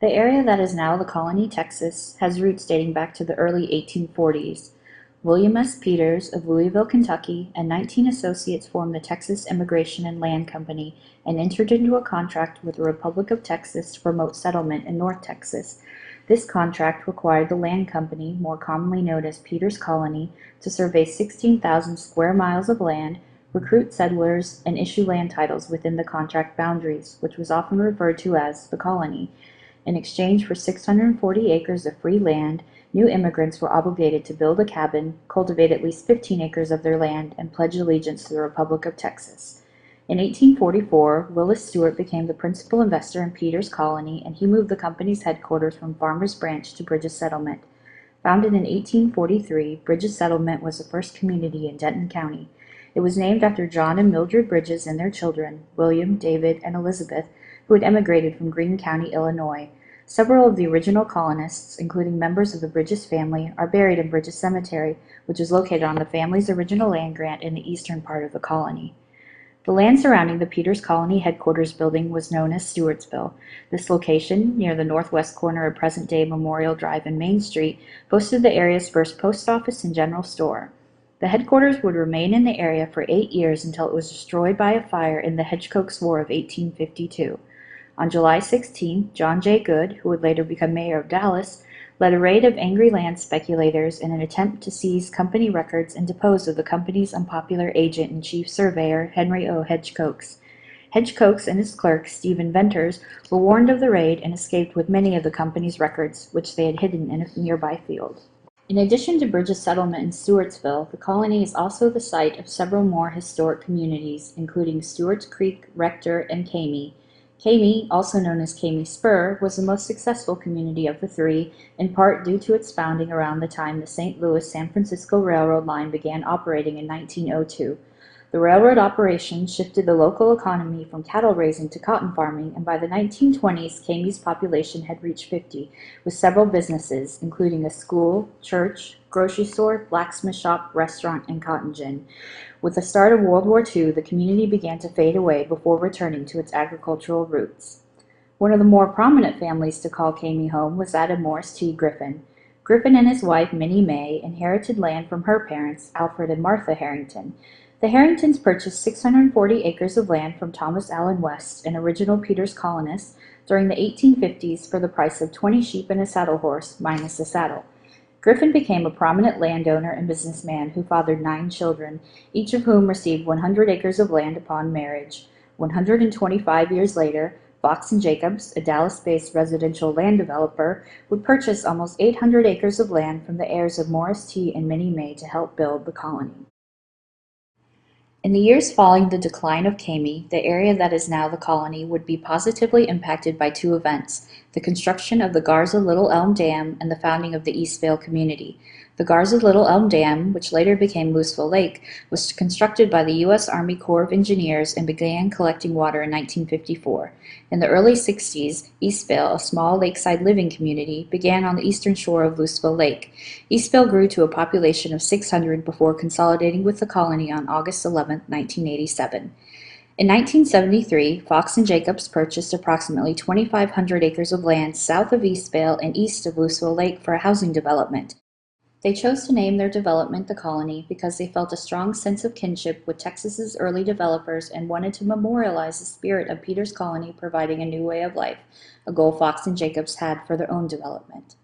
The area that is now the Colony, Texas, has roots dating back to the early 1840s. William S. Peters of Louisville, Kentucky, and 19 associates formed the Texas Immigration and Land Company and entered into a contract with the Republic of Texas to promote settlement in North Texas. This contract required the land company, more commonly known as Peters Colony, to survey 16,000 square miles of land, recruit settlers, and issue land titles within the contract boundaries, which was often referred to as the colony. In exchange for 640 acres of free land, new immigrants were obligated to build a cabin, cultivate at least 15 acres of their land, and pledge allegiance to the Republic of Texas. In 1844, Willis Stewart became the principal investor in Peters Colony, and he moved the company's headquarters from Farmers Branch to Bridges Settlement. Founded in 1843, Bridges Settlement was the first community in Denton County. It was named after John and Mildred Bridges and their children, William, David, and Elizabeth, who had emigrated from Greene County, Illinois. Several of the original colonists, including members of the Bridges family, are buried in Bridges Cemetery, which is located on the family's original land grant in the eastern part of the colony. The land surrounding the Peters Colony headquarters building was known as Stewartsville. This location, near the northwest corner of present-day Memorial Drive and Main Street, boasted the area's first post office and general store. The headquarters would remain in the area for 8 years until it was destroyed by a fire in the Hedgecoats War of 1852. On July 16, John J. Good, who would later become mayor of Dallas, led a raid of angry land speculators in an attempt to seize company records and depose of the company's unpopular agent and chief surveyor, Henry O. Hedgecoats. Hedgecoats and his clerk, Stephen Venters, were warned of the raid and escaped with many of the company's records, which they had hidden in a nearby field. In addition to Bridges Settlement in Stewartsville, the colony is also the site of several more historic communities, including Stewart's Creek, Rector, and Camey. Camey, also known as Camey Spur, was the most successful community of the three, in part due to its founding around the time the St. Louis-San Francisco Railroad line began operating in 1902. The railroad operation shifted the local economy from cattle raising to cotton farming, and by the 1920s, Camey's population had reached 50, with several businesses, including a school, church, grocery store, blacksmith shop, restaurant, and cotton gin. With the start of World War II, the community began to fade away before returning to its agricultural roots. One of the more prominent families to call Camey home was that of Morris T. Griffin. Griffin and his wife, Minnie May, inherited land from her parents, Alfred and Martha Harrington. The Harringtons purchased 640 acres of land from Thomas Allen West, an original Peters colonist, during the 1850s for the price of 20 sheep and a saddle horse, minus the saddle. Griffin became a prominent landowner and businessman who fathered 9 children, each of whom received 100 acres of land upon marriage. 125 years later, Fox and Jacobs, a Dallas-based residential land developer, would purchase almost 800 acres of land from the heirs of Morris T. and Minnie May to help build the colony. In the years following the decline of Camey, the area that is now the colony would be positively impacted by 2 events: the construction of the Garza Little Elm Dam and the founding of the Eastvale community. The Garza Little Elm Dam, which later became Louisville Lake, was constructed by the U.S. Army Corps of Engineers and began collecting water in 1954. In the early 60s, Eastvale, a small lakeside living community, began on the eastern shore of Louisville Lake. Eastvale grew to a population of 600 before consolidating with the colony on August 11, 1987. In 1973, Fox and Jacobs purchased approximately 2,500 acres of land south of Eastvale and east of Louisville Lake for a housing development. They chose to name their development the Colony because they felt a strong sense of kinship with Texas's early developers and wanted to memorialize the spirit of Peters Colony providing a new way of life, a goal Fox and Jacobs had for their own development.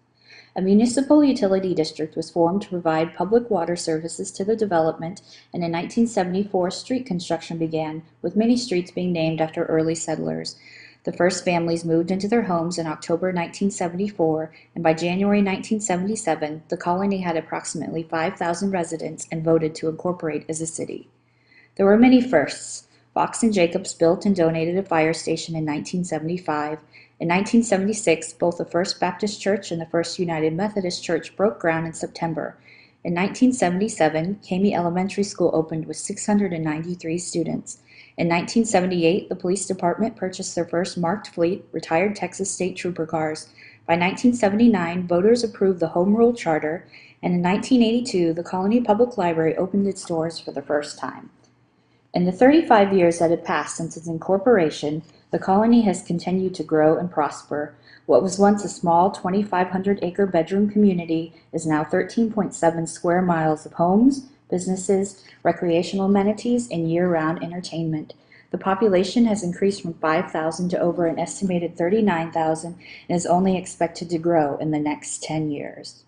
A municipal utility district was formed to provide public water services to the development, and in 1974 street construction began, with many streets being named after early settlers. The first families moved into their homes in October 1974, and by January 1977, the colony had approximately 5,000 residents and voted to incorporate as a city. There were many firsts. Fox and Jacobs built and donated a fire station in 1975. In 1976, both the First Baptist Church and the First United Methodist Church broke ground in September. In 1977, Camey Elementary School opened with 693 students. In 1978, the police department purchased their first marked fleet, retired Texas State Trooper cars. By 1979, voters approved the Home Rule Charter, and in 1982, the Colony Public Library opened its doors for the first time. In the 35 years that had passed since its incorporation, the colony has continued to grow and prosper. What was once a small 2,500-acre bedroom community is now 13.7 square miles of homes, businesses, recreational amenities, and year-round entertainment. The population has increased from 5,000 to over an estimated 39,000 and is only expected to grow in the next 10 years.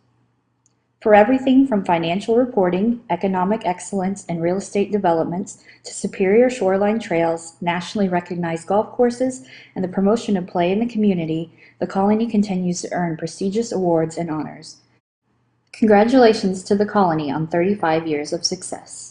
For everything from financial reporting, economic excellence, and real estate developments to superior shoreline trails, nationally recognized golf courses, and the promotion of play in the community, the colony continues to earn prestigious awards and honors. Congratulations to the colony on 35 years of success.